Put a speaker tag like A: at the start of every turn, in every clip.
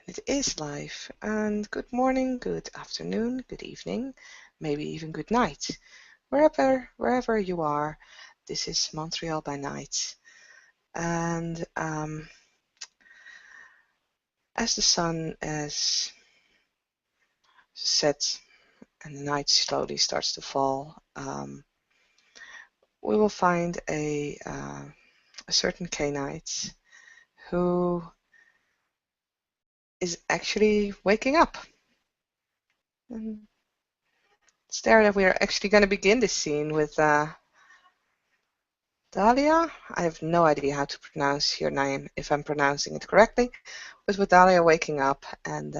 A: It is live. And good morning, good afternoon, good evening, maybe even good night. Wherever you are, this is Montreal by night. And as the sun has set and the night slowly starts to fall, we will find a certain K-Night who is actually waking up. And it's there that we are actually going to begin this scene with Daliah. I have no idea how to pronounce your name, if I'm pronouncing it correctly, but with Daliah waking up and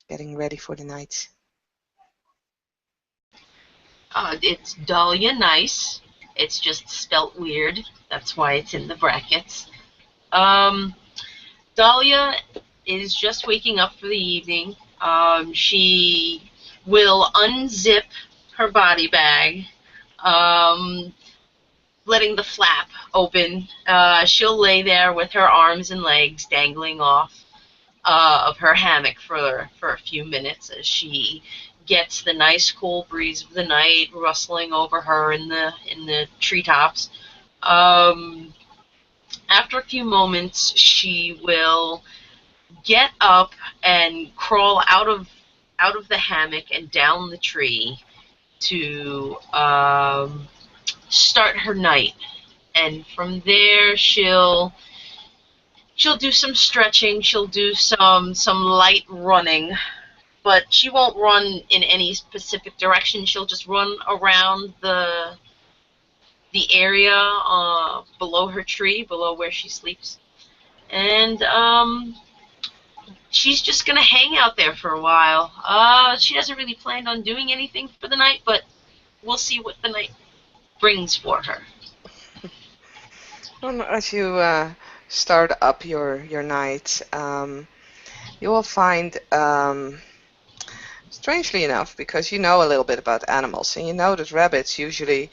A: getting ready for the night.
B: It's Daliah Nice. It's just spelt weird. That's why it's in the brackets. Daliah is just waking up for the evening. She will unzip her body bag, letting the flap open. She'll lay there with her arms and legs dangling off of her hammock for a few minutes as she gets the nice cool breeze of the night rustling over her in the treetops. Um, After a few moments, she will get up and crawl out of the hammock and down the tree to start her night. And from there, she'll do some stretching. She'll do some light running, but she won't run in any specific direction. She'll just run around the area below her tree, below where she sleeps, and she's just gonna hang out there for a while. She hasn't really planned on doing anything for the night, but we'll see what the night brings for her.
A: Well, as you start up your night, you will find, strangely enough, because you know a little bit about animals, and you know that rabbits usually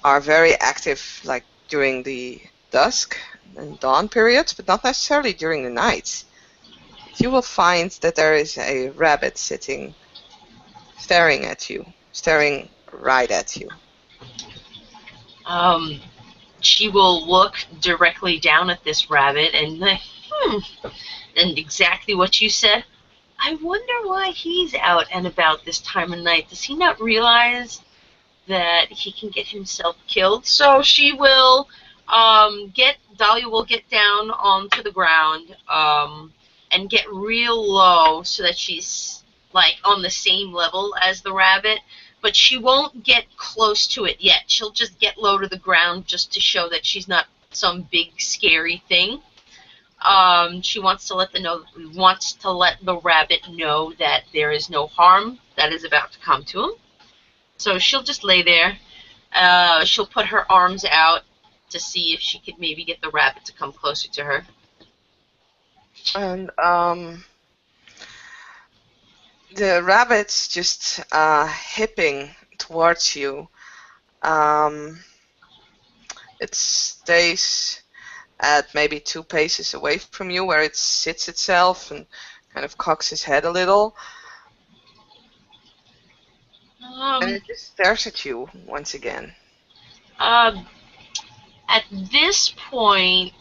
A: are very active, like during the dusk and dawn periods, but not necessarily during the night. You will find that there is a rabbit sitting, staring at you, staring right at you.
B: She will look directly down at this rabbit and and exactly what you said. I wonder why he's out and about this time of night. Does he not realize that he can get himself killed? So she will Dahlia will get down onto the ground and get real low so that she's like on the same level as the rabbit, but she won't get close to it yet. She'll just get low to the ground just to show that she's not some big scary thing. She wants to let the rabbit know that there is no harm that is about to come to him. So she'll just lay there. She'll put her arms out to see if she could maybe get the rabbit to come closer to her.
A: And the rabbit's just hipping towards you. It stays at maybe 2 paces away from you, where it sits itself and kind of cocks his head a little. And it just stares at you once again.
B: At this point,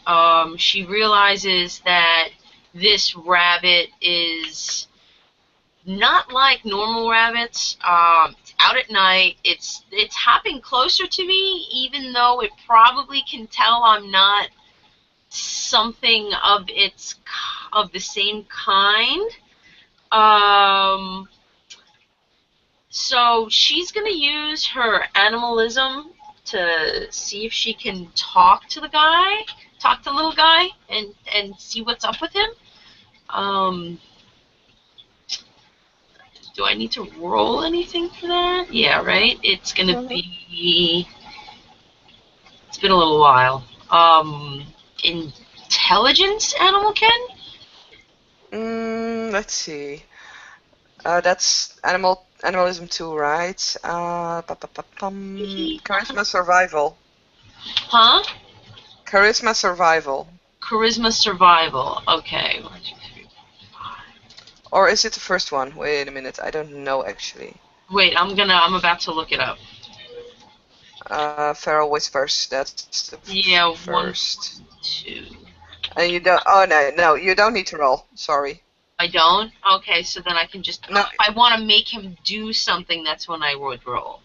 B: she realizes that this rabbit is not like normal rabbits. It's out at night. It's hopping closer to me, even though it probably can tell I'm not something of the same kind. So she's gonna use her animalism to see if she can talk to the little guy, and see what's up with him. Do I need to roll anything for that? Yeah, right? It's been a little while. Intelligence, Animal Ken?
A: Let's see. That's animalism 2, right? Charisma survival.
B: Huh?
A: Charisma survival.
B: Charisma survival. Okay. 1, 2, 3,
A: Or is it the first one? Wait a minute, I don't know actually.
B: Wait, I'm about to look it up.
A: Feral Whispers, that's the
B: Yeah, one,
A: first.
B: 2.
A: And you don't, oh no, you don't need to roll, sorry.
B: I don't? Okay, so then I can just,
A: No,
B: if I want to make him do something, that's when I would roll.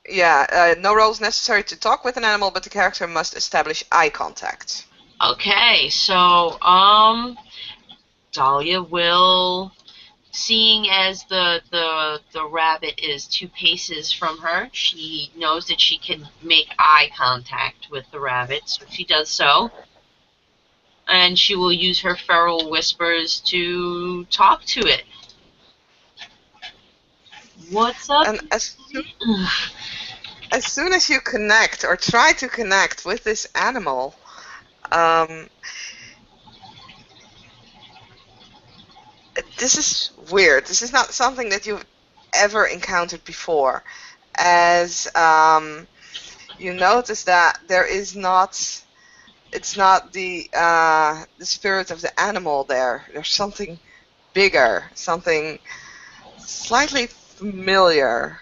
A: yeah, no rolls necessary to talk with an animal, but the character must establish eye contact.
B: Okay, so, Dahlia will, seeing as the rabbit is 2 paces from her, she knows that she can make eye contact with the rabbit, so she does so. And she will use her feral whispers to talk to it. What's up?
A: And as soon as you connect or try to connect with this animal, this is weird. This is not something that you've ever encountered before. As you notice that there is not, it's not the spirit of the animal there. There's something bigger, something slightly familiar.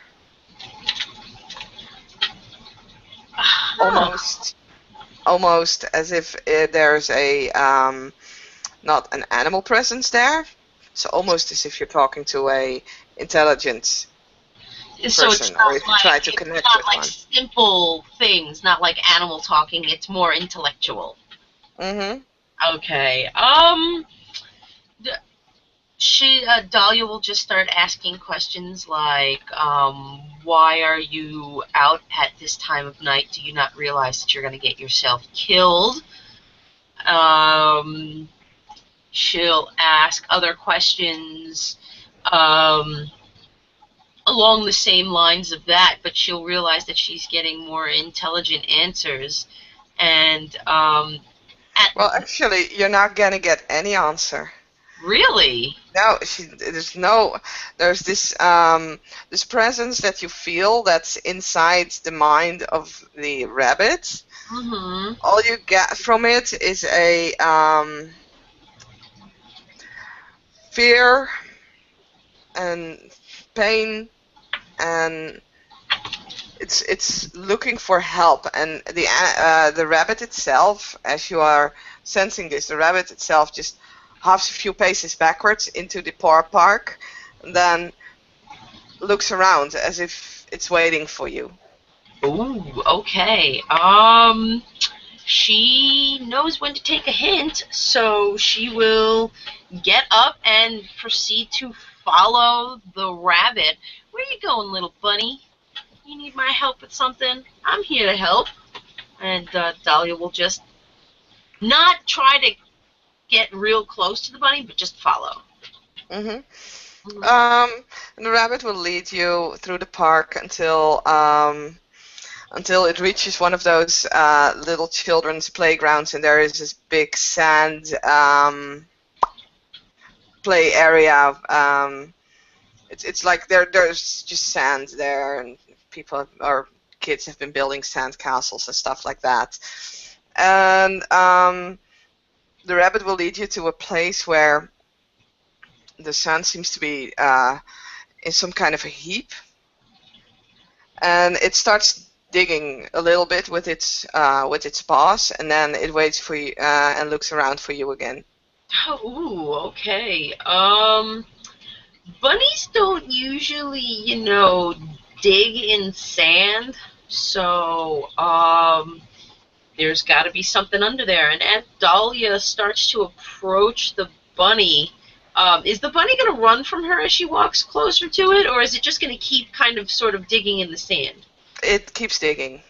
A: Almost as if there's a not an animal presence there. So almost as if you're talking to a intelligent
B: So
A: person, or if you try to connect with
B: like
A: one.
B: simple things, not like animal talking. It's more intellectual.
A: Mm-hmm.
B: Okay. Dahlia will just start asking questions like, why are you out at this time of night? Do you not realize that you're going to get yourself killed? She'll ask other questions along the same lines of that, but she'll realize that she's getting more intelligent answers. And
A: Well, actually, you're not gonna get any answer.
B: Really?
A: No, there's this this presence that you feel that's inside the mind of the rabbit.
B: Mm-hmm.
A: All you get from it is a fear and pain, and it's looking for help. And the rabbit itself, as you are sensing this, the rabbit itself just hops a few paces backwards into the park, and then looks around as if it's waiting for you.
B: Ooh, okay. She knows when to take a hint, so she will get up and proceed to follow the rabbit. Where you going, little bunny? You need my help with something? I'm here to help. And Dahlia will just not try to get real close to the bunny, but just follow.
A: Mm-hmm.
B: Mm-hmm.
A: And the rabbit will lead you through the park until it reaches one of those little children's playgrounds, and there is this big sand play area. It's like there's just sand there, and people or kids have been building sand castles and stuff like that. And the rabbit will lead you to a place where the sand seems to be in some kind of a heap, and it starts digging a little bit with its paws, and then it waits for you and looks around for you again.
B: Oh, ooh, okay. Bunnies don't usually, dig in sand, so there's got to be something under there. And as Dahlia starts to approach the bunny, is the bunny going to run from her as she walks closer to it, or is it just going to keep kind of sort of digging in the sand?
A: It keeps digging.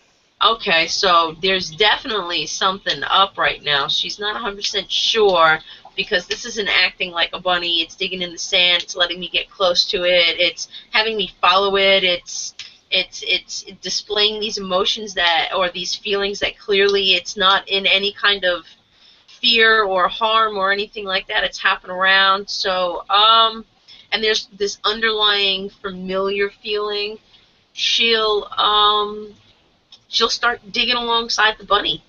B: Okay, so there's definitely something up right now. She's not 100% sure because this isn't acting like a bunny. It's digging in the sand. It's letting me get close to it. It's having me follow it. It's displaying these emotions or these feelings that clearly it's not in any kind of fear or harm or anything like that. It's hopping around. So, and there's this underlying familiar feeling. She'll start digging alongside the bunny.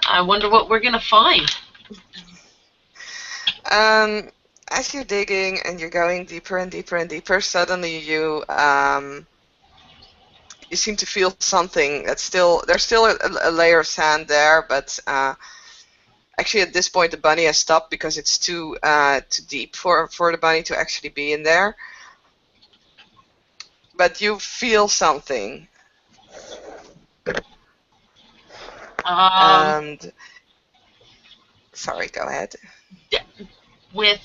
B: I wonder what we're going to find.
A: as you're digging and you're going deeper and deeper and deeper, suddenly you seem to feel something that's there's still a layer of sand there, but actually at this point the bunny has stopped because it's too deep for the bunny to actually be in there. But you feel something, and sorry, go ahead.
B: With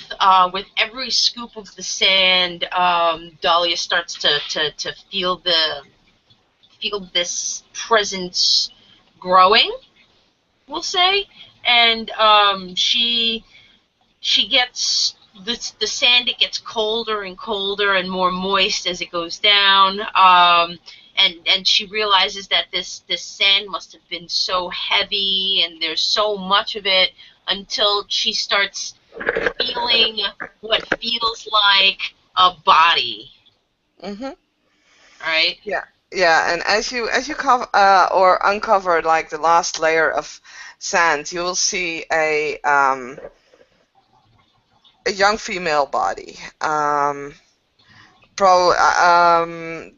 B: every scoop of the sand, Dahlia starts to feel this presence growing, we'll say, and she gets the sand. It gets colder and colder and more moist as it goes down. And she realizes that this sand must have been so heavy, and there's so much of it, until she starts feeling what feels like a body.
A: Mhm.
B: Right?
A: Yeah. Yeah, and as you cover or uncover like the last layer of sand, you will see a young female body.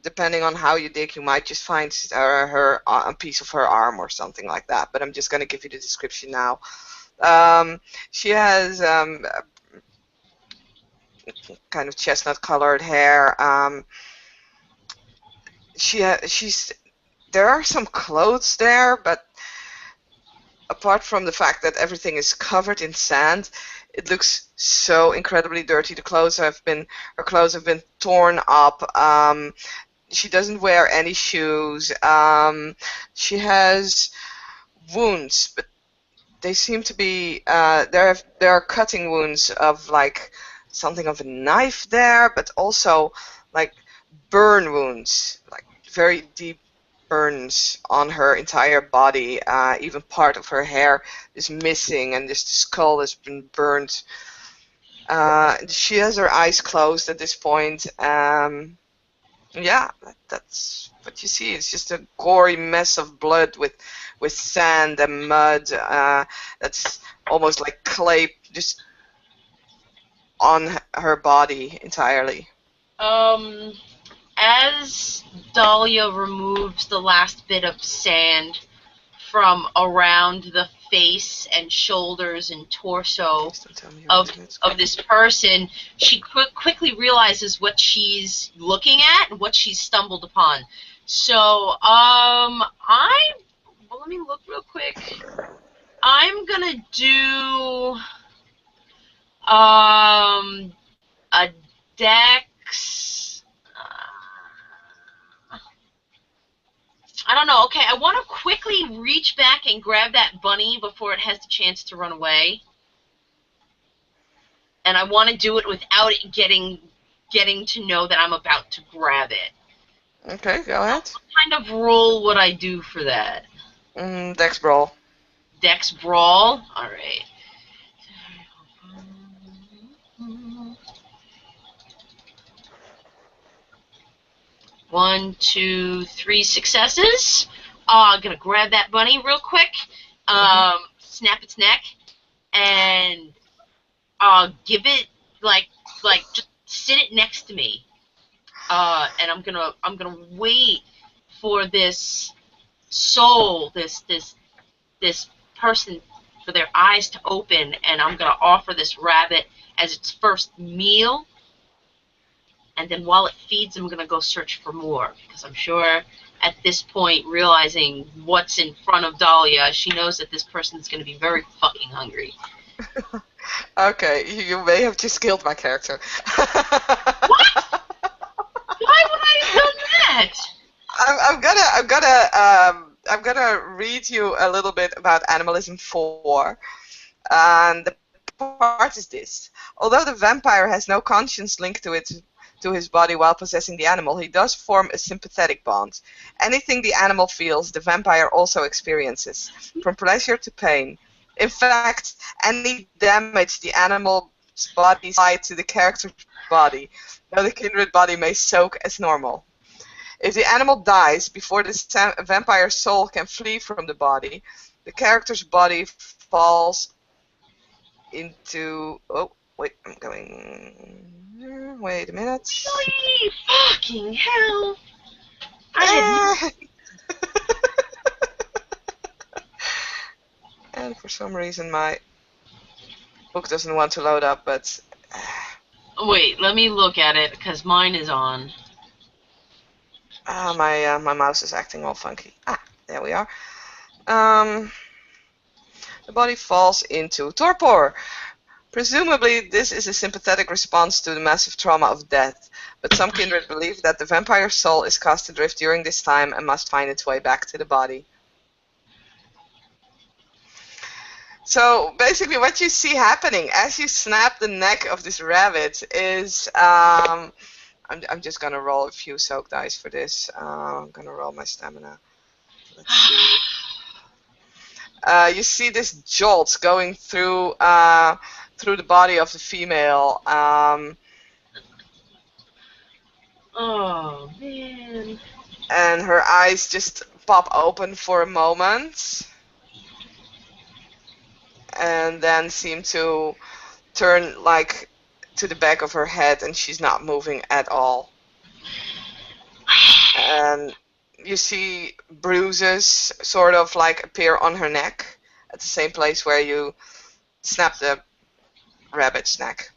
A: Depending on how you dig, you might just find a piece of her arm or something like that. But I'm just going to give you the description now. She has kind of chestnut-colored hair. She's there are some clothes there, but apart from the fact that everything is covered in sand, it looks so incredibly dirty. Her clothes have been torn up. She doesn't wear any shoes. She has wounds, but they seem to be there are cutting wounds of like something of a knife there, but also like burn wounds, like very deep burns on her entire body. Even part of her hair is missing, and this skull has been burned. She has her eyes closed at this point. Yeah, that's what you see. It's just a gory mess of blood with sand and mud. That's almost like clay just on her body entirely.
B: As Dahlia removes the last bit of sand from around the face and shoulders and torso
A: Please don't tell me
B: of
A: your name.
B: this person, she quickly realizes what she's looking at and what she's stumbled upon. So, let me look real quick. I'm gonna do a dex. I don't know. Okay, I want to quickly reach back and grab that bunny before it has the chance to run away. And I want to do it without it getting to know that I'm about to grab it.
A: Okay, go ahead.
B: What kind of roll would I do for that?
A: Dex brawl.
B: Dex brawl? Alright. 1, 2, 3 successes. I'm gonna grab that bunny real quick, snap its neck, and give it like just sit it next to me. And I'm gonna wait for this soul, this person, for their eyes to open, and I'm gonna offer this rabbit as its first meal. And then while it feeds, I'm going to go search for more, because I'm sure at this point, realizing what's in front of Dahlia, she knows that this person's going to be very fucking hungry.
A: Okay, you may have just killed my character.
B: What? Why would I have done that?
A: I'm gonna read you a little bit about Animalism 4. And the part is this: although the vampire has no conscience linked to his body while possessing the animal, he does form a sympathetic bond. Anything the animal feels, the vampire also experiences, from pleasure to pain. In fact, any damage the animal's body side to the character's body, though the kindred body may soak as normal. If the animal dies before the vampire's soul can flee from the body, the character's body falls into wait, I'm going. Wait a minute.
B: Really? Fucking hell! I had.
A: And for some reason my book doesn't want to load up, but
B: Wait, let me look at it because mine is on.
A: my mouse is acting all funky. There we are. The body falls into torpor. Presumably, this is a sympathetic response to the massive trauma of death, but some kindred believe that the vampire's soul is cast adrift during this time and must find its way back to the body. So basically what you see happening as you snap the neck of this rabbit is, I'm just going to roll a few soak dice for this. I'm going to roll my stamina. Let's see. You see this jolt going through the body of the female.
B: Oh, man.
A: And her eyes just pop open for a moment. And then seem to turn like to the back of her head, and she's not moving at all. And you see bruises sort of like appear on her neck at the same place where you snapped the rabbit's neck.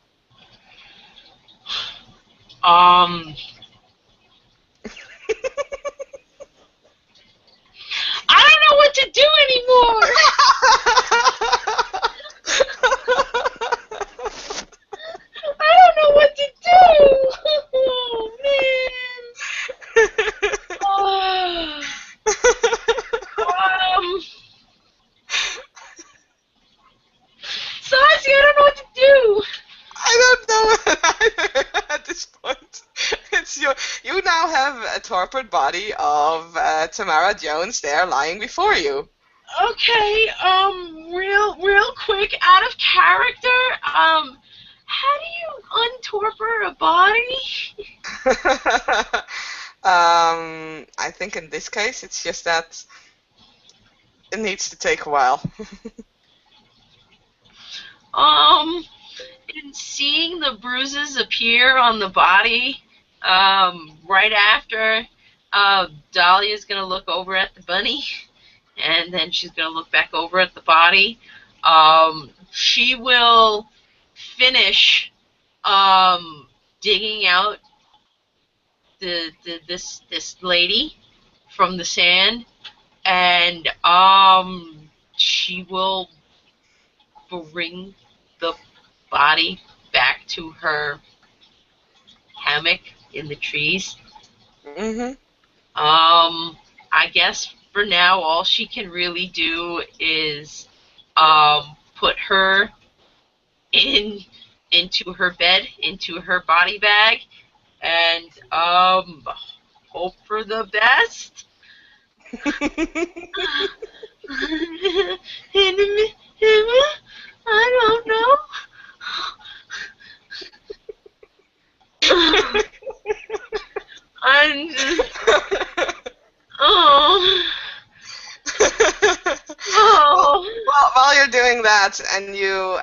B: I don't know what to do anymore. I don't know what to do. Oh, man. Saucy, I don't know what to do.
A: I don't know either at this point. You now have a torpid body of Tamara Jones there lying before you.
B: Okay, real quick, out of character, how do you untorpor a body?
A: I think in this case it's just that it needs to take a while.
B: In seeing the bruises appear on the body, right after, Daliah's gonna look over at the bunny, and then she's gonna look back over at the body. She will finish, digging out this lady from the sand, and she will bring the body back to her hammock in the trees.
A: Mm-hmm.
B: I guess for now all she can really do is put her into her bed, into her body bag, and hope for the best. I don't know. I'm just, oh.
A: Well, while you're doing that, and you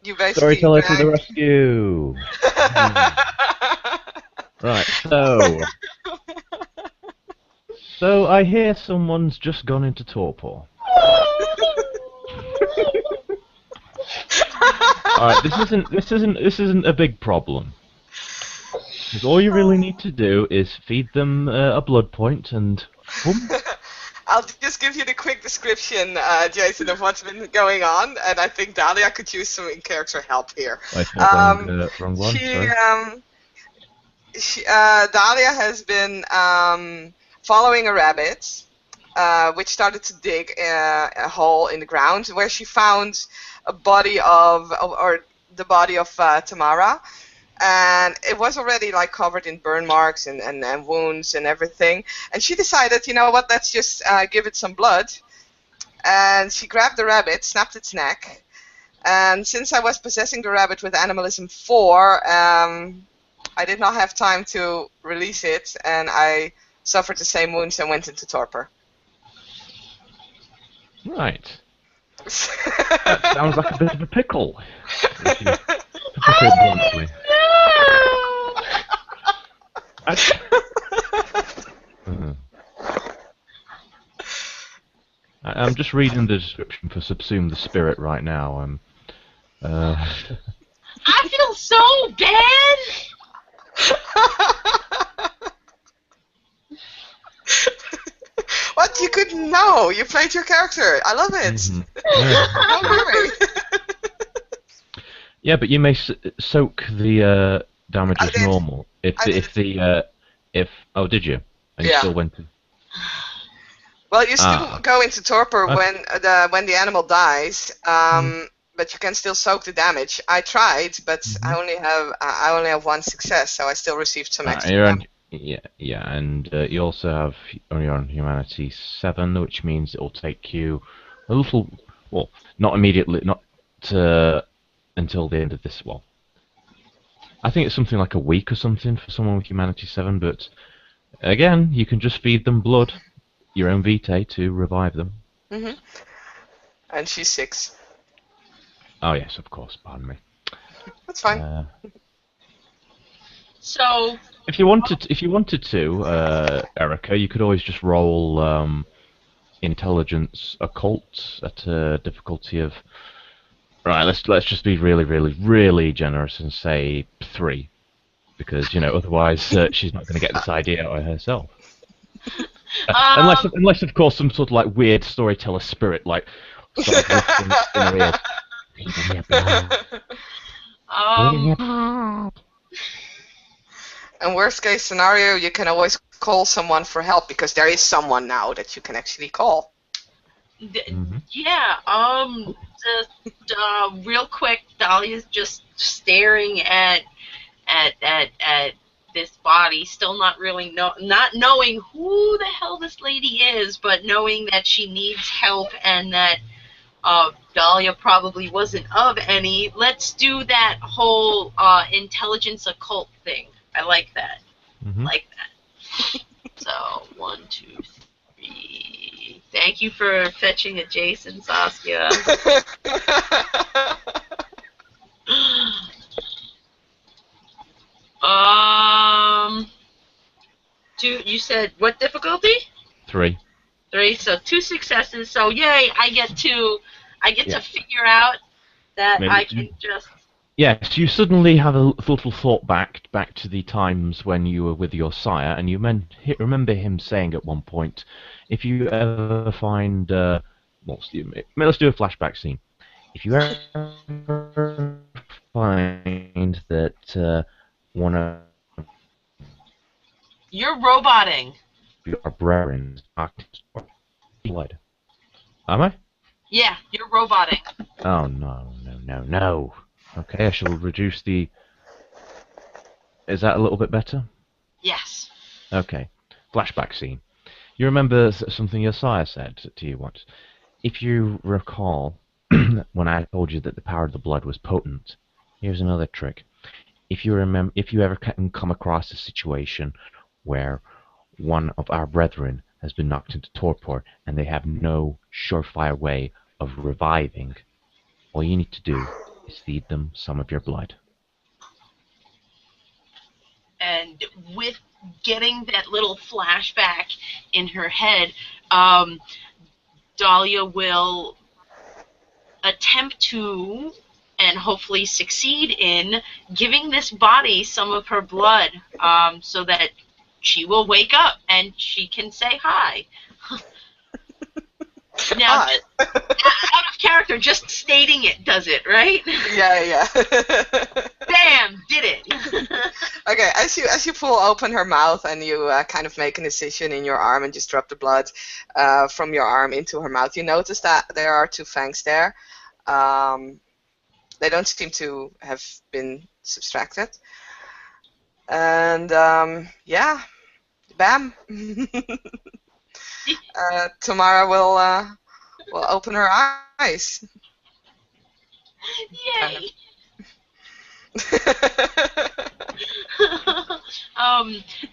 A: basically
C: Storyteller to the rescue. Right, so I hear someone's just gone into torpor. Alright, this isn't a big problem. Because all you really need to do is feed them a blood point and boom.
A: I'll just give you the quick description, Jason, of what's been going on, and I think Daliah could use some in-character help here.
C: Wait, wrong one, sorry.
A: Daliah has been following a rabbit, which started to dig a hole in the ground, where she found a body of Tamara. And it was already like covered in burn marks and wounds and everything. And she decided, you know what, let's just give it some blood. And she grabbed the rabbit, snapped its neck. And since I was possessing the rabbit with Animalism 4, I did not have time to release it. And I suffered the same wounds and went into torpor.
C: Right. That sounds like a bit of a pickle. to put it bluntly. I'm just reading the description for Subsume the Spirit right now.
B: I feel so bad.
A: What? You couldn't know. You played your character. I love it.
C: Yeah.
A: Don't worry.
C: Yeah, but you may soak the damage
A: I
C: as
A: did.
C: normal. Oh, did you? And you
A: Yeah.
C: still went to...
A: Well, you still go into torpor
C: Okay.
A: when the animal dies, but you can still soak the damage. I tried, but I only have one success, so I still received some extra damage.
C: Yeah, and you also have you're on Humanity 7, which means it'll take you a little, well, not immediately, not until the end of this. Well, I think it's something like a week or something for someone with Humanity 7, but again, you can just feed them blood, your own vitae, to revive them.
A: And she's 6.
C: Oh yes, of course. Pardon me.
A: That's fine.
B: So,
C: if you wanted to, Erica, you could always just roll intelligence occult at a difficulty of... Right, let's just be really, really, really generous and say 3, because otherwise she's not going to get this idea out of herself. Unless of course some sort of like weird storyteller spirit like starts whispering in her ears. Feed me blood.
A: And worst case scenario, you can always call someone for help because there is someone now that you can actually call.
B: Yeah. Real quick, Daliah's just staring at this body, still not really not knowing who the hell this lady is, but knowing that she needs help and that Daliah probably wasn't of any. Let's do that whole intelligence occult thing. I like that. Like that. So 1, 2, 3. Thank you for fetching a Jason, Saskia. You said what difficulty?
C: 3.
B: 3. So 2 successes. So yay! I get to figure out that I can just.
C: Yes, you suddenly have a little thought back to the times when you were with your sire, and you remember him saying at one point, if you ever find, let's do a flashback scene. If you ever find that one of
B: You're roboting.
C: your brethren blood. Am I?
B: Yeah, you're roboting.
C: Oh no. Okay, I shall reduce the... Is that a little bit better?
B: Yes.
C: Okay. Flashback scene. You remember something your sire said to you once. If you recall, when I told you that the power of the blood was potent, here's another trick. If you ever come across a situation where one of our brethren has been knocked into torpor and they have no surefire way of reviving, all you need to do is feed them some of your blood.
B: And with getting that little flashback in her head, Daliah will attempt to, and hopefully succeed in, giving this body some of her blood, so that she will wake up and she can say hi. Now,
A: Hi.
B: out of character, just stating it does it, right?
A: Yeah.
B: Bam! Did it.
A: Okay, as you pull open her mouth and you kind of make an incision in your arm and just drop the blood from your arm into her mouth, you notice that there are 2 fangs there. They don't seem to have been subtracted. And yeah, bam. Tamara will open her eyes.
B: Yay!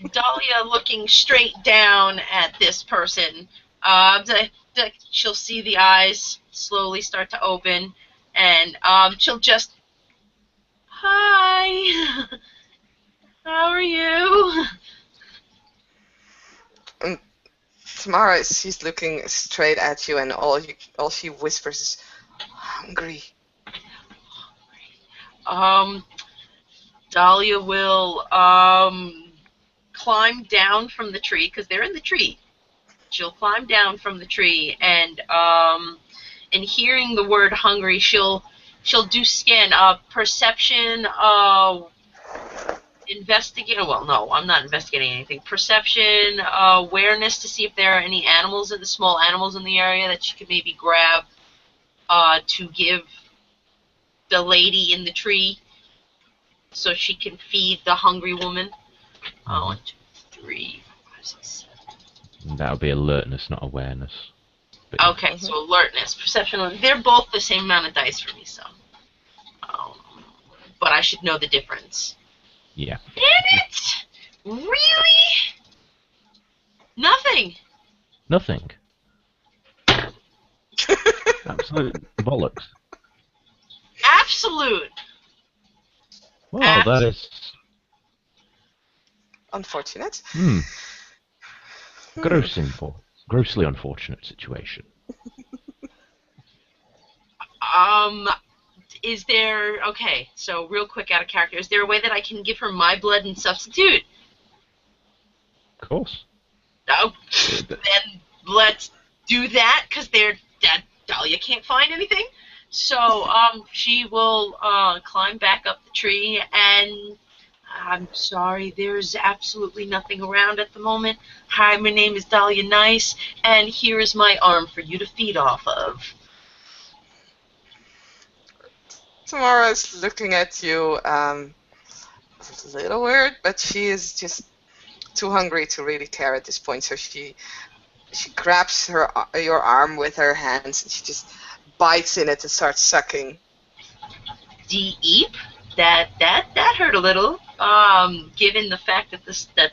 B: Daliah looking straight down at this person. She'll see the eyes slowly start to open, and she'll just Hi. How are you?
A: And Tamara, she's looking straight at you, and all she whispers is, "Hungry."
B: Dahlia will climb down from the tree because they're in the tree. She'll climb down from the tree and hearing the word hungry, she'll do scan perception, investigate. Well, no, I'm not investigating anything. Perception, awareness to see if there are any animals, the small animals in the area that she could maybe grab to give the lady in the tree so she can feed the hungry woman. 1, 2, 3, 4, 5, 6, 7.
C: That would be alertness, not awareness. But
B: Okay, so alertness, perception, they're both the same amount of dice for me, so. But I should know the difference.
C: yeah.
B: Damn it! Really? Nothing.
C: Nothing. Absolute bollocks.
B: Absolute.
C: Well, that is
A: Unfortunate.
C: Grossly unfortunate situation.
B: Is there, okay, so real quick out of character, is there a way that I can give her my blood and substitute?
C: Of course.
B: No. Then let's do that, because Dahlia can't find anything. So, she will climb back up the tree, and I'm sorry, there's absolutely nothing around at the moment. Hi, my name is Dahlia Nice, and here is my arm for you to feed off of.
A: Tamara's looking at you, a little weird, but she is just too hungry to really care at this point. So she grabs your arm with her hands and she just bites in it and starts sucking.
B: Deep. That hurt a little. Given the fact that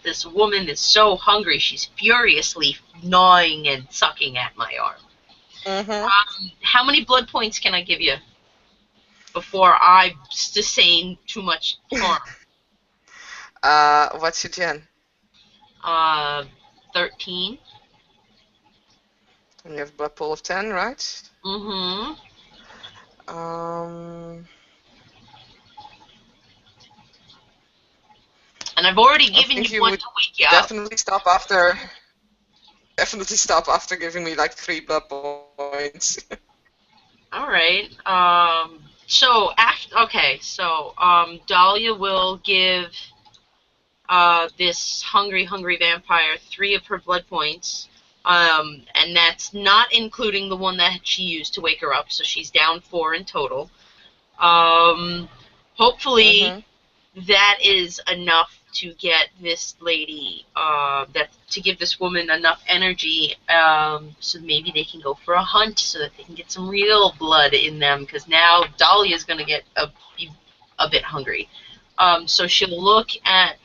B: this woman is so hungry, she's furiously gnawing and sucking at my arm.
A: Mm-hmm.
B: How many blood points can I give you before I sustain too much harm?
A: What's your gen?
B: 13.
A: And you have a blood pool of 10, right?
B: Mm-hmm. And I've already given you one to wake you up.
A: Definitely stop after giving me like 3 blood points.
B: All right. So Dahlia will give this hungry vampire 3 of her blood points, and that's not including the one that she used to wake her up. So she's down 4 in total. Hopefully, that is enough to get this lady, to give this woman enough energy, so maybe they can go for a hunt, so that they can get some real blood in them. Because now Dahlia's going to get a bit hungry. So she'll look at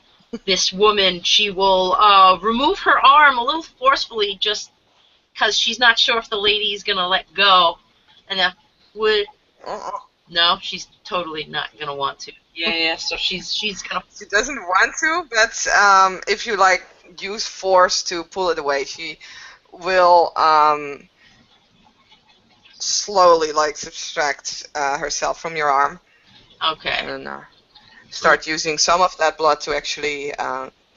B: this woman. She will remove her arm a little forcefully, just because she's not sure if the lady is going to let go. And that would. No, she's totally not gonna want to. Yeah. So she's gonna.
A: She doesn't want to, but if you like use force to pull it away, she will slowly like subtract herself from your arm.
B: Okay.
A: And start using some of that blood to actually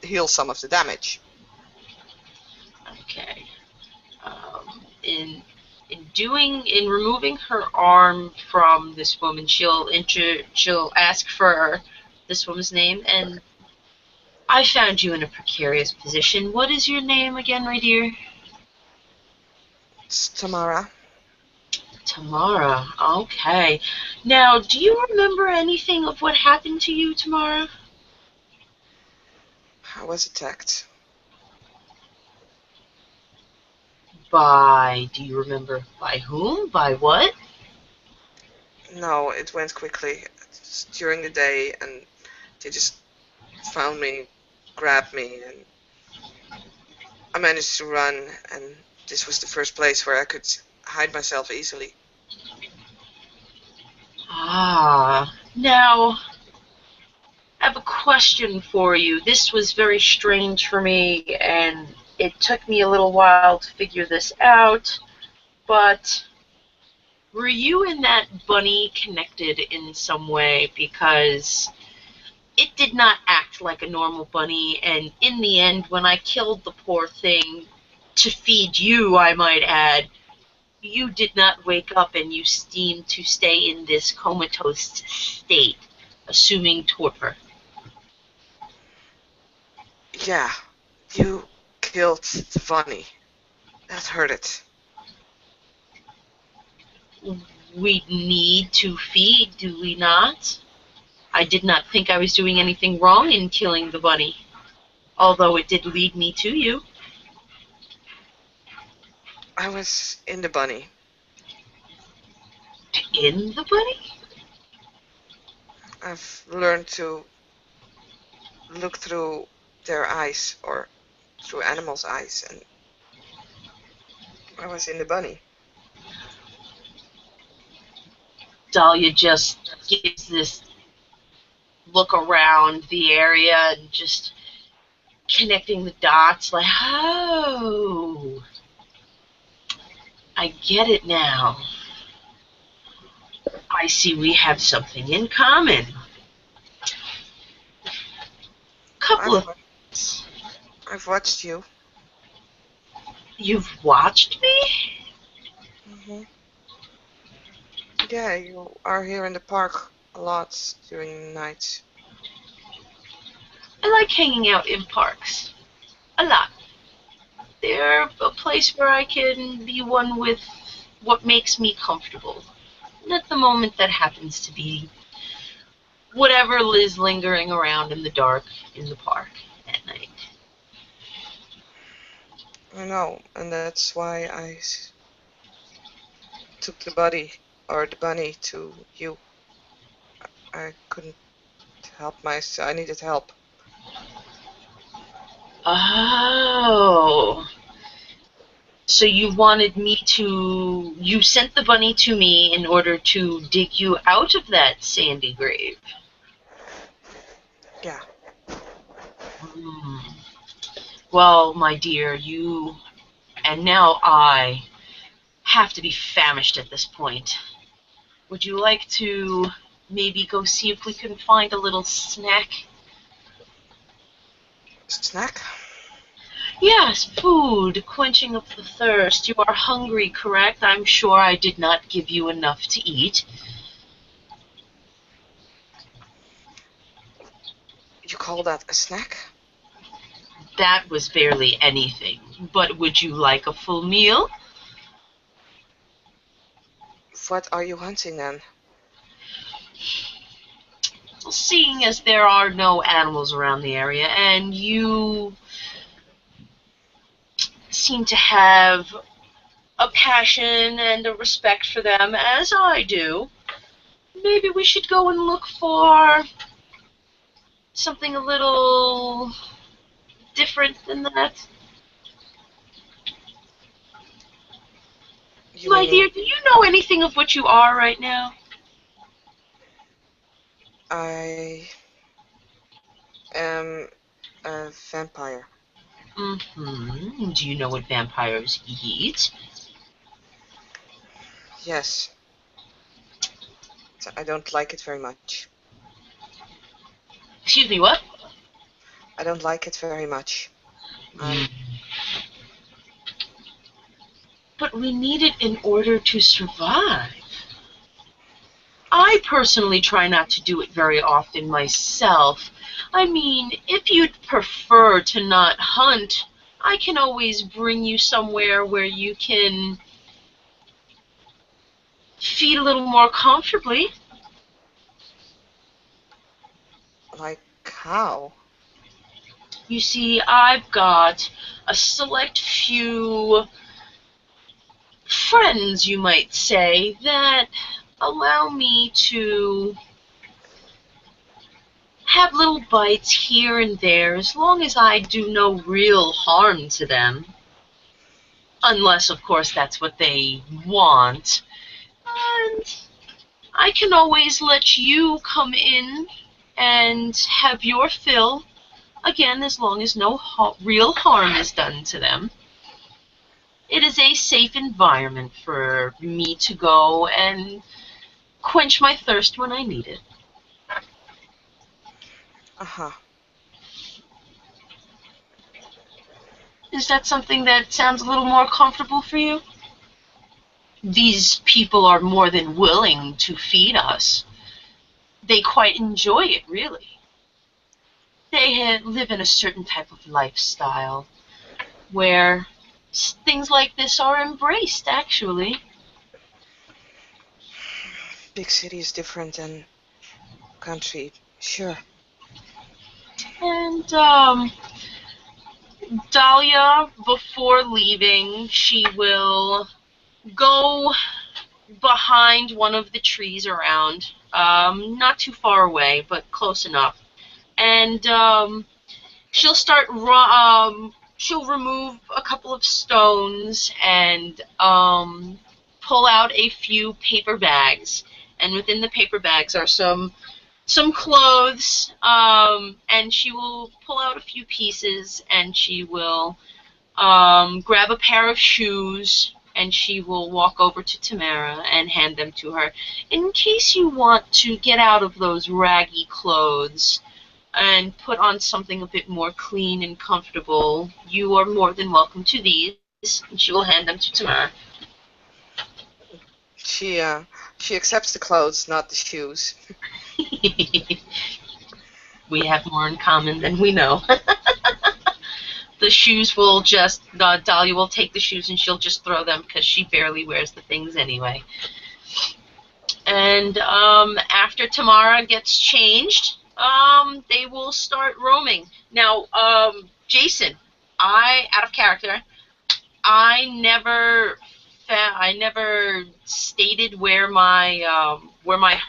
A: heal some of the damage.
B: Okay. In removing her arm from this woman, she'll ask for this woman's name, and I found you in a precarious position. What is your name again, my dear?
A: It's Tamara.
B: Tamara. Okay. Now, do you remember anything of what happened to you, Tamara?
A: I was attacked.
B: Do you remember by whom? By what?
A: No, it went quickly. It's during the day, and they just found me, grabbed me, and I managed to run, and this was the first place where I could hide myself easily.
B: Now, I have a question for you. This was very strange for me, and it took me a little while to figure this out, but were you and that bunny connected in some way? Because it did not act like a normal bunny, and in the end, when I killed the poor thing, to feed you, I might add, you did not wake up and you seemed to stay in this comatose state, assuming torpor.
A: Yeah, you killed the bunny. That hurt it.
B: We need to feed, do we not? I did not think I was doing anything wrong in killing the bunny, although it did lead me to you.
A: I was in the bunny.
B: In the bunny?
A: I've learned to look through their eyes, or through animals' eyes, and I was in the bunny.
B: Daliah just gives this look around the area and just connecting the dots like, oh, I get it now. I see we have something in common. Couple of things.
A: I've watched you.
B: You've watched me?
A: Mm-hmm. Yeah, you are here in the park a lot during the night.
B: I like hanging out in parks. A lot. They're a place where I can be one with what makes me comfortable. And at the moment, that happens to be whatever is lingering around in the dark in the park at night.
A: I know, and that's why I took the bunny to you. I couldn't help myself. I needed help.
B: Oh. So you wanted me to... You sent the bunny to me in order to dig you out of that sandy grave.
A: Yeah.
B: Well, my dear, you and now I have to be famished at this point. Would you like to maybe go see if we can find a little snack?
A: Snack?
B: Yes, food, quenching of the thirst. You are hungry, correct? I'm sure I did not give you enough to eat.
A: You call that a snack?
B: That was barely anything. But would you like a full meal?
A: What are you hunting then?
B: Well, seeing as there are no animals around the area, and you seem to have a passion and a respect for them, as I do, maybe we should go and look for something a little different than that. My dear, do you know anything of what you are right now?
A: I am a vampire.
B: Mm-hmm. Do you know what vampires eat?
A: Yes. I don't like it very much.
B: Excuse me, what?
A: I don't like it very much.
B: But we need it in order to survive. I personally try not to do it very often myself. I mean, if you'd prefer to not hunt, I can always bring you somewhere where you can feed a little more comfortably.
A: Like how?
B: You see, I've got a select few friends, you might say, that allow me to have little bites here and there as long as I do no real harm to them. Unless, of course, that's what they want. And I can always let you come in and have your fill, again, as long as no real harm is done to them. It is a safe environment for me to go and quench my thirst when I need it.
A: Uh-huh.
B: Is that something that sounds a little more comfortable for you? These people are more than willing to feed us. They quite enjoy it, really. They live in a certain type of lifestyle where things like this are embraced, actually.
A: Big city is different than country. Sure.
B: And Dahlia, before leaving, she will go behind one of the trees around, not too far away, but close enough. And she'll start. She'll remove a couple of stones and pull out a few paper bags. And within the paper bags are some clothes. And she will pull out a few pieces, and she will grab a pair of shoes, and she will walk over to Tamara and hand them to her. In case you want to get out of those raggy clothes and put on something a bit more clean and comfortable, you are more than welcome to these. And she will hand them to Tamara.
A: She accepts the clothes, not the shoes.
B: We have more in common than we know. The shoes will just, Dahlia will take the shoes and she'll just throw them because she barely wears the things anyway. And after Tamara gets changed, they will start roaming. Now, Jason, out of character, I never stated where my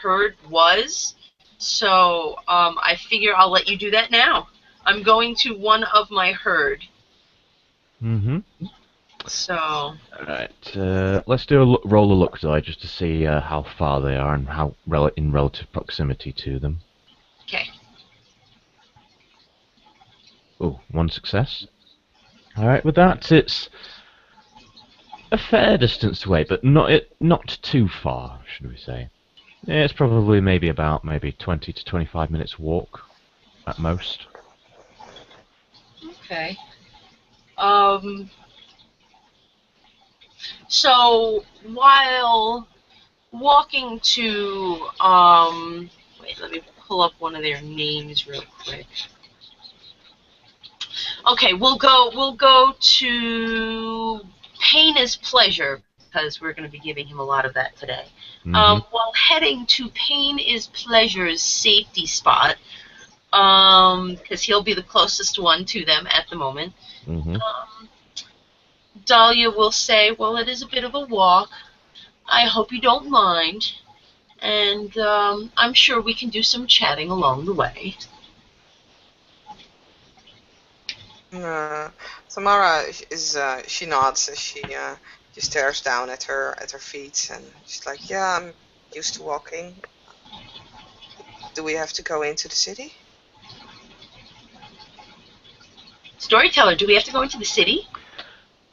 B: herd was, so I figure I'll let you do that now. I'm going to one of my herd.
C: Mm-hmm.
B: So.
C: Alright, let's do a roll a look die just to see how far they are and how in relative proximity to them.
B: Okay.
C: Oh, one success. Alright, with that, it's a fair distance away, but not too far, should we say. Yeah, it's probably maybe 20 to 25 minutes walk at most.
B: Okay. So while walking to wait, let me pull up one of their names real quick. Okay, we'll go to Pain is Pleasure, because we're going to be giving him a lot of that today.
C: Mm-hmm.
B: While heading to Pain is Pleasure's safety spot, because he'll be the closest one to them at the moment.
C: Mm-hmm.
B: Dahlia will say, well, it is a bit of a walk. I hope you don't mind. And I'm sure we can do some chatting along the way.
A: Tamara she nods as she stares down at her feet, and she's like, yeah, I'm used to walking. Do we have to go into the city?
B: Storyteller, do we have to go into the city?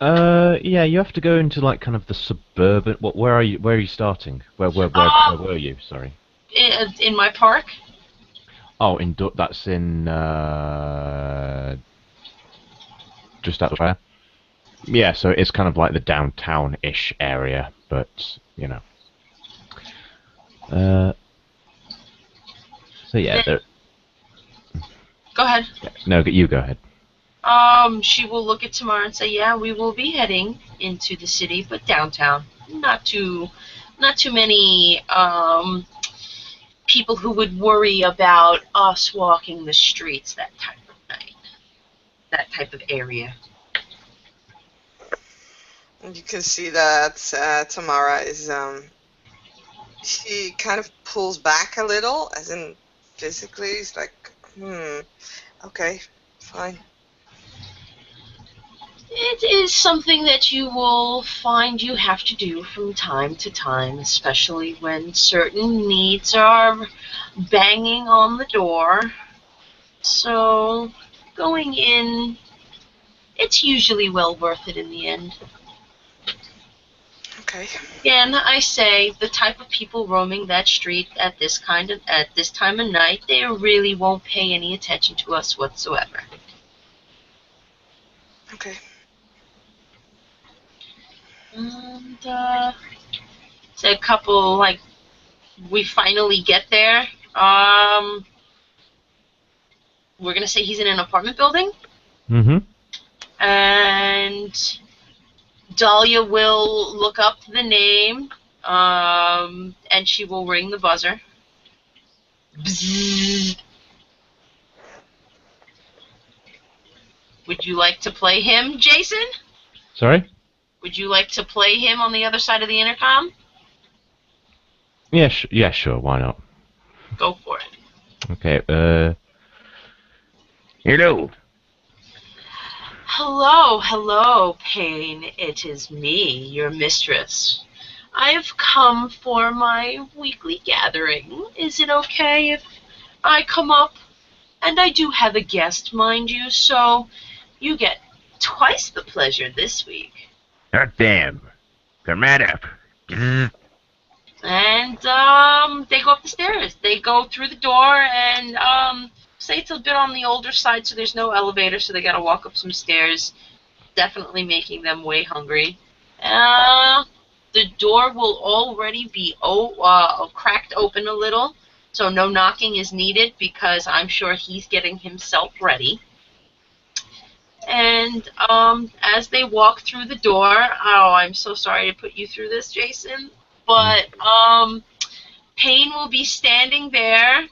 C: Yeah, you have to go into like kind of the suburban. Where are you starting? Where were you? Sorry.
B: In my park.
C: Oh, that's in just out there. Yeah, so it's kind of like the downtown-ish area, but you know. So yeah, there.
B: Go ahead.
C: No, you go ahead.
B: She will look at Tamara and say, yeah, we will be heading into the city, but downtown. Not too many people who would worry about us walking the streets that type of night. That type of area.
A: And you can see that Tamara is she kind of pulls back a little, as in physically. It's like, okay, fine.
B: It is something that you will find you have to do from time to time, especially when certain needs are banging on the door. So, going in, it's usually well worth it in the end.
A: Okay.
B: Again, I say the type of people roaming that street at this time of night, they really won't pay any attention to us whatsoever.
A: Okay.
B: And so a couple we finally get there. We're gonna say he's in an apartment building,
C: Mm-hmm.
B: and Dahlia will look up the name, and she will ring the buzzer. Bzzz. Would you like to play him, Jason?
C: Sorry?
B: Would you like to play him on the other side of the intercom?
C: Yeah, yeah, sure, why not?
B: Go for it.
C: Okay, hello.
B: Hello, Payne. It is me, your mistress. I have come for my weekly gathering. Is it okay if I come up? And I do have a guest, mind you, so you get twice the pleasure this week.
C: God damn. Come right up.
B: And they go up the stairs. They go through the door, and say it's a bit on the older side, so there's no elevator, so they gotta walk up some stairs, definitely making them way hungry. The door will already be cracked open a little, so no knocking is needed because I'm sure he's getting himself ready. And as they walk through the door, I'm so sorry to put you through this, Jason, but Payne will be standing there,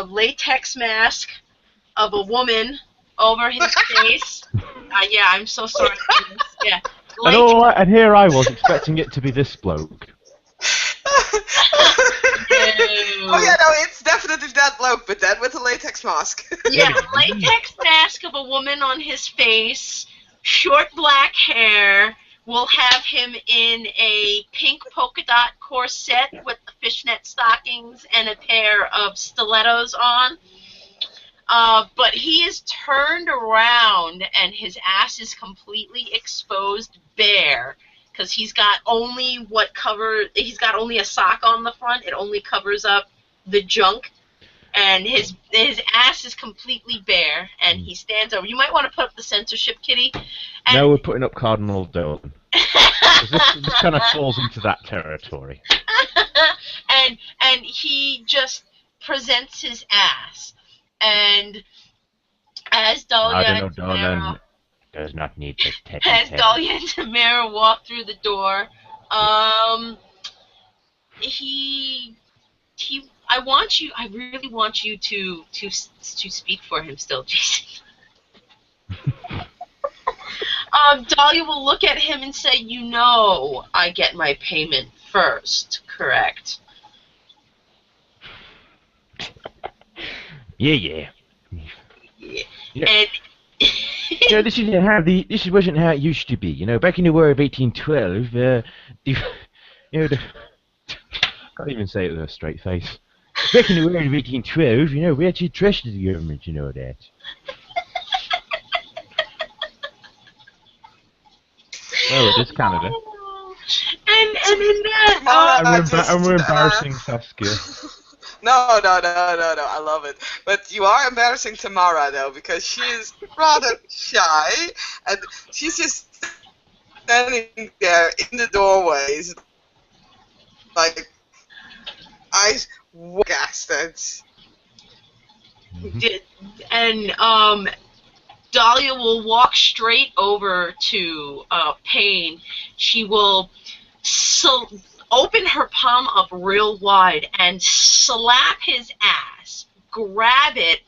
B: latex mask of a woman over his face. Yeah, I'm so sorry for this. Yeah.
C: And here I was expecting it to be this bloke.
A: Oh yeah, no, it's definitely that bloke, but that with a latex mask.
B: Yeah, latex mask of a woman on his face, short black hair. We'll have him in a pink polka dot corset with the fishnet stockings and a pair of stilettos on. But he is turned around and his ass is completely exposed bare because he's got only a sock on the front. It only covers up the junk, and his ass is completely bare, and he stands over. You might want to put up the censorship, Kitty. And
C: No, we're putting up Cardinal Dolan. This kind of falls into that territory.
B: and he just presents his ass. And as Dahlia and Tamara,
C: does not need this
B: Dahlia and Tamara walk through the door, I really want you to speak for him still, Jason. Dahlia will look at him and say, "You know, I get my payment first, correct?"
C: Yeah.
B: And
C: this wasn't how it used to be. You know, back in the War of 1812, can't even say it with a straight face. Back in the War of 1812, we actually trusted the government, that. Well, it is Canada.
B: And in that,
C: And we're embarrassing Saskia.
A: No, I love it. But you are embarrassing Tamara, though, because she is rather shy, and she's just standing there in the doorways, like, eyes gasted.
B: And Dahlia will walk straight over to Payne. She will open her palm up real wide and slap his ass, grab it,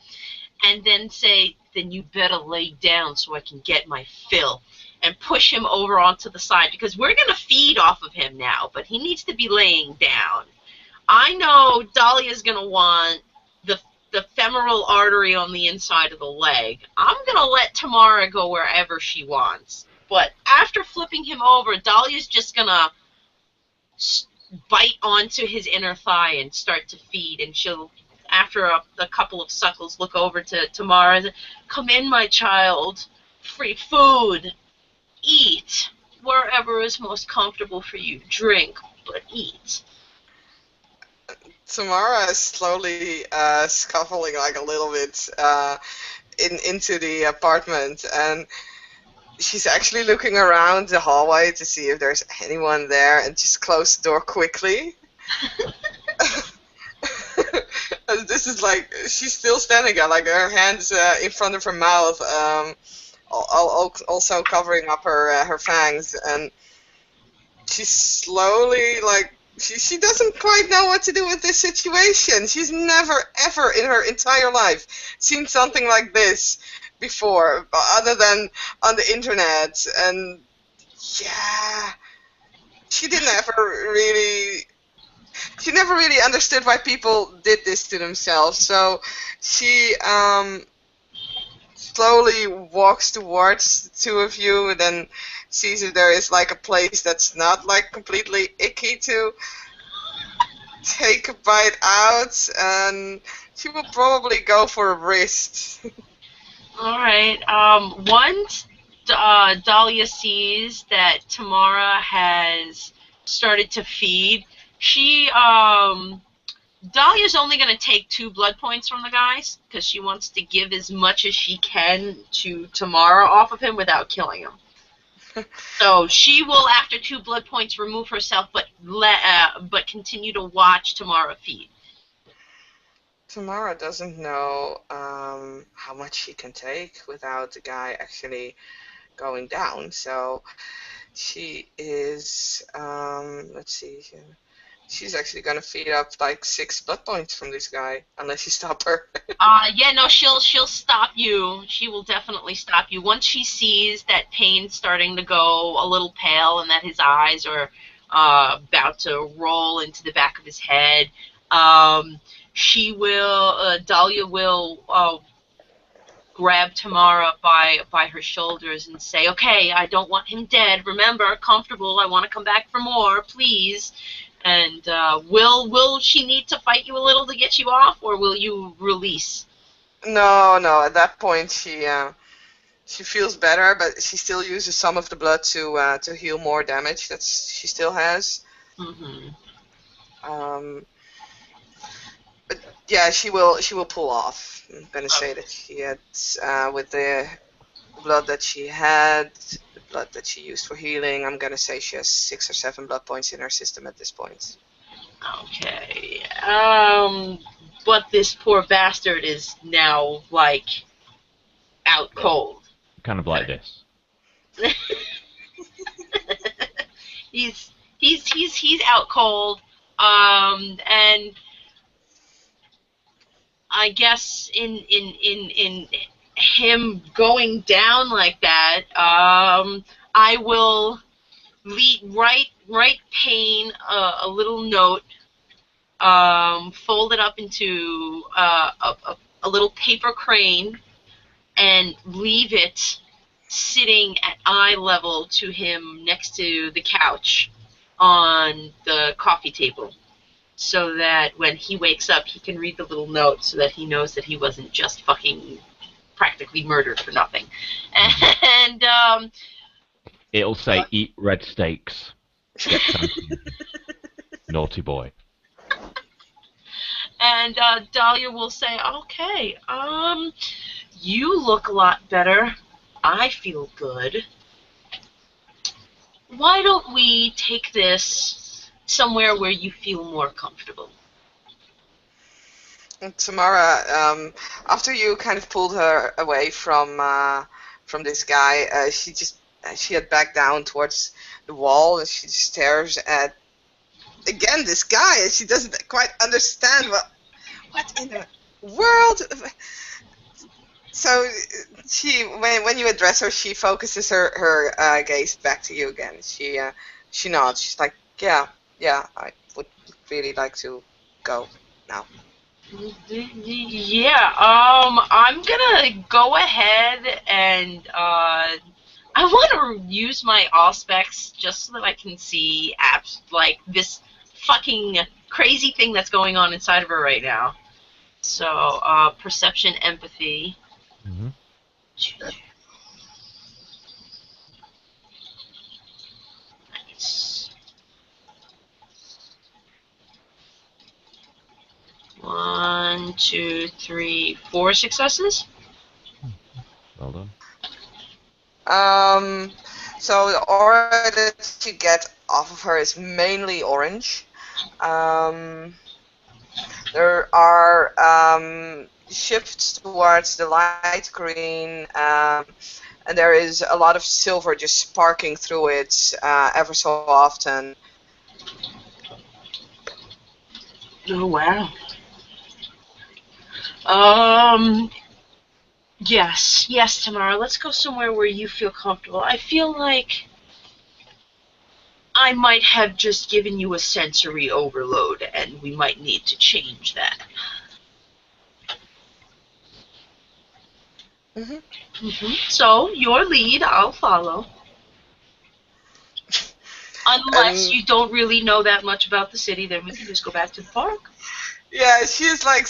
B: and then say, "Then you better lay down so I can get my fill," and push him over onto the side, because we're going to feed off of him now, but he needs to be laying down. I know Dahlia's going to want the femoral artery on the inside of the leg. I'm going to let Tamara go wherever she wants. But after flipping him over, Daliah's just going to bite onto his inner thigh and start to feed. And she'll, after a couple of suckles, look over to Tamara and say, "Come in, my child. Free food. Eat. Wherever is most comfortable for you. Drink, but eat."
A: Tamara is slowly scuffling like a little bit into the apartment, and she's actually looking around the hallway to see if there's anyone there, and just close the door quickly. And this is like, she's still standing there, like her hands in front of her mouth, also covering up her fangs, and she's slowly, like, she doesn't quite know what to do with this situation. She's never, ever in her entire life seen something like this before, other than on the internet. And yeah, she never really understood why people did this to themselves. So she slowly walks towards the two of you, and then sees if there is like a place that's not like completely icky to take a bite out, and she will probably go for a wrist.
B: All right. Once Daliah sees that Tamara has started to feed, Dahlia's only going to take 2 blood points from the guys because she wants to give as much as she can to Tamara off of him without killing him. So she will, after 2 blood points, remove herself, but continue to watch Tamara feed.
A: Tamara doesn't know how much she can take without the guy actually going down. So she is, let's see, she's actually going to feed up like 6 blood points from this guy, unless you stop her.
B: Yeah, no, she'll stop you. She will definitely stop you. Once she sees that Payne's starting to go a little pale and that his eyes are about to roll into the back of his head, Daliah will grab Tamara by her shoulders and say, "Okay, I don't want him dead. Remember, comfortable. I want to come back for more, please." And will she need to fight you a little to get you off, or will you release?
A: No. At that point, she feels better, but she still uses some of the blood to heal more damage that she still has.
B: Mm-hmm.
A: But yeah, she will pull off. I'm gonna say that she had with the blood that she had, the blood that she used for healing, I'm gonna say she has 6 or 7 blood points in her system at this point.
B: Okay. But this poor bastard is now like out cold.
C: Kind of like this.
B: he's out cold. And I guess in him going down like that, I will write Payne a little note, fold it up into a little paper crane, and leave it sitting at eye level to him next to the couch on the coffee table, so that when he wakes up, he can read the little note so that he knows that he wasn't just fucking practically murdered for nothing. And
C: it'll say, "Eat red steaks." Get something. Naughty boy.
B: And Daliah will say, "Okay, you look a lot better. I feel good. Why don't we take this somewhere where you feel more comfortable?"
A: And Tamara, after you kind of pulled her away from this guy, she had backed down towards the wall, and she stares at again this guy, and she doesn't quite understand what in the world. So when you address her, she focuses her gaze back to you again. She nods. She's like, yeah, I would really like to go now.
B: Yeah, I'm gonna go ahead and I want to use my Allspecs just so that I can see apps like this fucking crazy thing that's going on inside of her right now. So, perception, empathy.
C: Mm-hmm.
B: Nice. 1, 2, 3, 4 successes.
C: Well done.
A: So the aura that you get off of her is mainly orange. There are shifts towards the light green, and there is a lot of silver just sparking through it ever so often.
B: Oh wow. Um. Yes, Tamara. Let's go somewhere where you feel comfortable. I feel like I might have just given you a sensory overload, and we might need to change that.
A: Hmm.
B: So, your lead, I'll follow. Unless
A: And
B: you don't really know that much about the city, then we can just go back to the park.
A: yeah, she's like,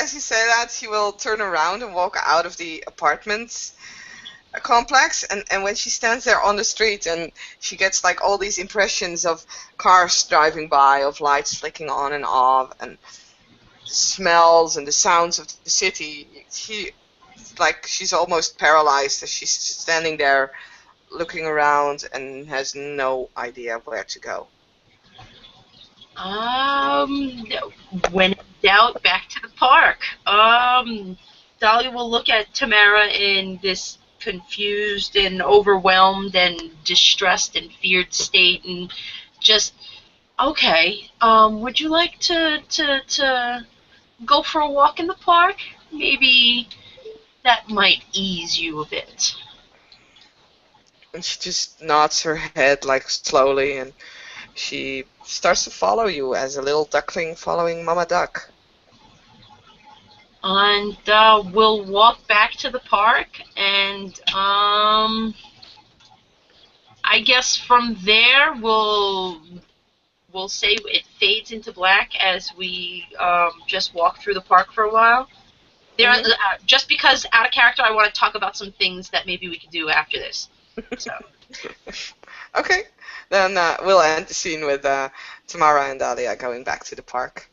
A: as you say that, she will turn around and walk out of the apartment complex, and when she stands there on the street and she gets like all these impressions of cars driving by, of lights flicking on and off, and the smells and the sounds of the city, she's almost paralyzed as she's standing there looking around and has no idea where to go.
B: Um, when in doubt, back to the park. Dahlia will look at Tamara in this confused and overwhelmed and distressed and feared state and just, okay, would you like to go for a walk in the park? Maybe that might ease you a bit.
A: And she just nods her head like slowly, and she starts to follow you as a little duckling following Mama Duck.
B: And we'll walk back to the park, and I guess from there we'll say it fades into black as we just walk through the park for a while. There,
A: Hmm.
B: just because out of character, I want to talk about some things that maybe we could do after this. So,
A: Okay, then we'll end the scene with Tamara and Dahlia going back to the park.